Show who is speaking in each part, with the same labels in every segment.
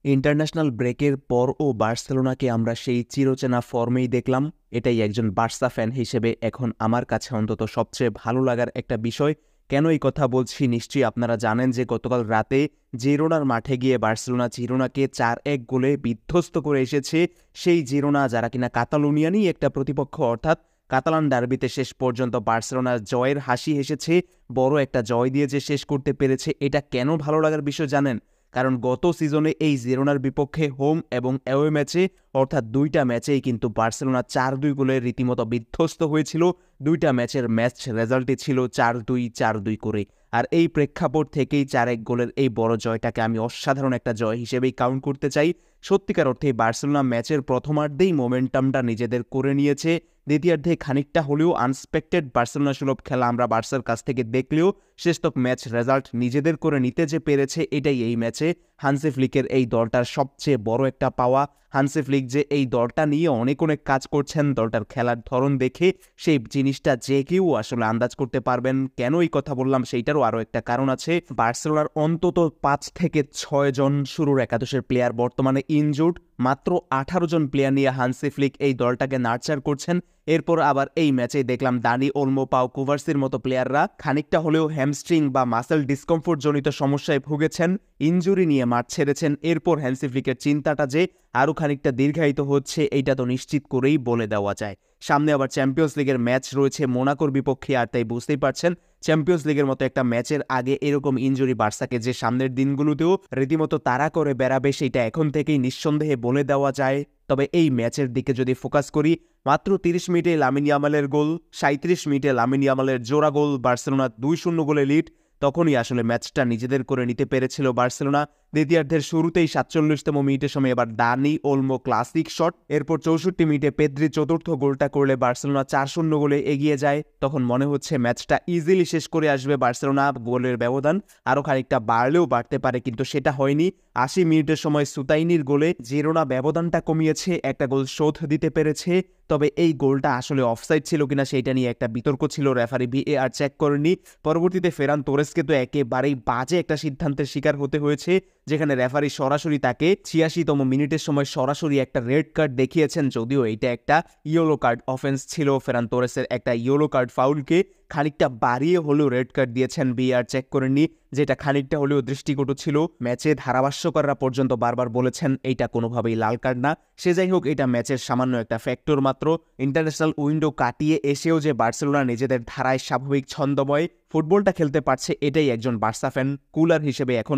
Speaker 1: International ব্রেকের পরও বার্সেলোনাকে আমরা সেই চিরচেনা ফর্মেই দেখলাম। এটাই একজন বার্সা ফ্যান হিসেবে এখন আমার কাছে অন্তত সবচেয়ে ভালো লাগার একটা বিষয়। কেন এই কথা বলছি নিশ্চয়ই আপনারা জানেন যে গতকাল রাতে জিরোনার মাঠে গিয়ে বার্সেলোনা জিরোনাকে 4-1 গোলে বিধ্বস্ত করে এসেছে। সেই জিরোনা যারা কিনা কাতালুনিয়ানই একটা প্রতিপক্ষ, অর্থাৎ কাতালান ডার্বিতে শেষ পর্যন্ত বার্সেলোনার জয়ের হাসি হেসেছে। বড় একটা জয় দিয়ে যে শেষ করতে পেরেছে, এটা কেন ভালো লাগার বিষয় জানেন? কারণ গত সিজনে এই জিরোনার বিপক্ষে হোম এবং অ্যাওয়ে ম্যাচে অর্থাৎ দুইটা ম্যাচেই কিন্তু বার্সেলোনা 4-2 গোলে রীতিমতো বিধ্বস্ত হয়েছিল। দুইটা ম্যাচের ম্যাচ রেজাল্টই ছিল 4-2 4-2 করে। আর এই প্রেক্ষাপট থেকেই 4-1 গোলের এই বড় জয়টাকে আমি অসাধারণ একটা জয় হিসেবেই কাউন্ট করতে চাই। সত্যিকার অর্থেই বার্সেলোনা ম্যাচের প্রথমার্ধেই মোমেন্টামটা নিজেদের করে নিয়েছে। দ্বিতীয়ার্ধে খানিকটা হলেও আনএক্সপেক্টেড বার্সেলোনা সুলভ খেলা আমরা বার্সার কাছ থেকে দেখলেও শেষতক ম্যাচ রেজাল্ট নিজেদের করে নিতে যে পেরেছে, এটাই এই ম্যাচে হান্সি ফ্লিকের এই দলটার সবচেয়ে বড় একটা পাওয়া। হান্সি ফ্লিক যে এই দলটা নিয়ে অনেক কাজ করছেন, দলটার খেলার ধরন দেখে সেই জিনিসটা যে কেউ আসলে আন্দাজ করতে পারবেন। কেন এই কথা বললাম সেইটারও আরও একটা কারণ আছে। বার্সেলোনার অন্তত 5 থেকে 6 জন শুরুর একাদশের প্লেয়ার বর্তমানে ইনজুর্ড। মাত্র 18 জন প্লেয়ার নিয়ে হান্সি ফ্লিক এই দলটাকে নার্চার করছেন। এরপর আবার এই ম্যাচেই দেখলাম দানি ওলমো, পাও কুভার্সির মতো প্লেয়াররা খানিকটা হলেও হ্যামস্ট্রিং বা মাসেল ডিসকমফোর্ট জনিত সমস্যায় ভুগেছেন, ইনজুরি নিয়ে মাঠ ছেড়েছেন। এরপর হ্যান্সি ফ্লিকের চিন্তাটা যে আরও খানিকটা দীর্ঘায়িত হচ্ছে, এইটা তো নিশ্চিত করেই বলে দেওয়া যায়। সামনে আবার চ্যাম্পিয়ন্স লিগের ম্যাচ রয়েছে মোনাকোর বিপক্ষে, আর তাই বুঝতেই পারছেন চ্যাম্পিয়ন্স লিগের মতো একটা ম্যাচের আগে এরকম ইনজুরি বার্সাকে যে সামনের দিনগুলোতেও রীতিমতো তাড়া করে বেড়াবে, সেইটা এখন থেকেই নিঃসন্দেহে বলে দেওয়া যায়। তবে এই ম্যাচের দিকে যদি ফোকাস করি, মাত্র 30 মিনিটে লামিন ইয়ামালের গোল, 37 মিনিটে লামিন ইয়ামালের জোড়া গোল, বার্সেলোনা 2-0 গোলে লিড। তখনই আসলে ম্যাচটা নিজেদের করে নিতে পেরেছিল বার্সেলোনা। দ্বিতীয়ার্ধের শুরুতেই 47তম মিনিটের সময় এবার দানি ওলমো ক্লাসিক শট, এরপর 64 মিনিটে পেদ্রি চতুর্থ গোলটা করলে বার্সেলোনা 4-0 গোলে এগিয়ে যায়। তখন মনে হচ্ছে ম্যাচটা ইজিলি শেষ করে আসবে বার্সেলোনা, গোলের ব্যবধান আরও খানিকটা বাড়লেও বাড়তে পারে, কিন্তু সেটা হয়নি। 80 মিনিটের সময় সুতাইনির গোলে জিরোনা ব্যবধানটা কমিয়েছে, একটা গোল শোধ দিতে পেরেছে। তবে এই গোলটা আসলে অফসাইড ছিল কিনা সেইটা নিয়ে একটা বিতর্ক ছিল, রেফারি ভিএআর চেক করেনি। পরবর্তীতে ফেরান তোরেসকে তো একেবারেই বাজে একটা সিদ্ধান্তের শিকার হতে হয়েছে, যেখানে রেফারি সরাসরি তাকে 86তম মিনিটের সময় সরাসরি একটা রেড কার্ড দেখিয়েছেন। যদিও এইটা একটা ইয়েলো কার্ড অফেন্স ছিল, ফেরান তোরেসের একটা ইয়েলো কার্ড ফাউলকে খানিকটা বাড়িয়ে হলেও রেড কার্ড দিয়েছেন, ভিএআর চেক করেননি, যেটা খানিকটা হলেও দৃষ্টিকটু ছিল। ম্যাচে ধারাভাষ্যকাররা পর্যন্ত বারবার বলেছেন এইটা কোনোভাবেই লাল কার্ড না। সে যাই হোক, এটা ম্যাচের সামান্য একটা ফ্যাক্টর মাত্র। ইন্টারন্যাশনাল উইন্ডো কাটিয়ে এসেও যে বার্সেলোনা নিজেদের ধারায় স্বাভাবিক ছন্দময় ফুটবলটা খেলতে পারছে, এটাই একজন বার্সা ফ্যান কুলার হিসেবে এখন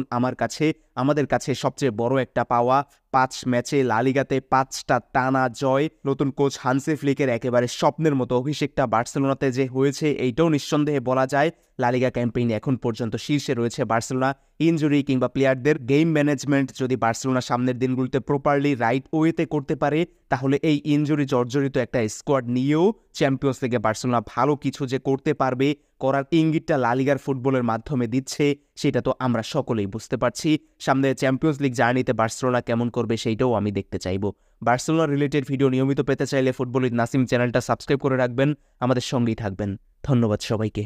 Speaker 1: আমাদের কাছে সবচেয়ে বড় একটা পাওয়া। 5 ম্যাচে লা লিগাতে 5টা টানা জয়। নতুন কোচ হান্সি ফ্লিকের একেবারে স্বপ্নের মতো অভিষেকটা বার্সেলোনাতে যে হয়েছে, এইটাও নিঃসন্দেহে বলা যায়। লা লিগা ক্যাম্পেইনে এখন পর্যন্ত শীর্ষে রয়েছে বার্সেলোনা। ইনজুরি কিংবা প্লেয়ারদের গেম ম্যানেজমেন্ট যদি বার্সেলোনা সামনের দিনগুলোতে প্রপারলি রাইট ওয়েতে করতে পারে, তাহলে এই ইনজুরি জর্জরিত একটা স্কোয়াড নিয়েও চ্যাম্পিয়ন্স লিগে বার্সেলোনা ভালো কিছু যে করতে পারবে, করার ইঙ্গিতটা লা লিগার ফুটবলের মাধ্যমে দিচ্ছে, সেটা তো আমরা সকলেই বুঝতে পারছি। সামনে চ্যাম্পিয়ন্স লিগ জার্নিতে বার্সেলোনা কেমন করবে সেইটাও আমি দেখতে চাইব। বার্সেলোনা রিলেটেড ভিডিও নিয়মিত পেতে চাইলে ফুটবল উইথ নাসিম চ্যানেলটা সাবস্ক্রাইব করে রাখবেন, আমাদের সঙ্গেই থাকবেন। ধন্যবাদ সবাইকে।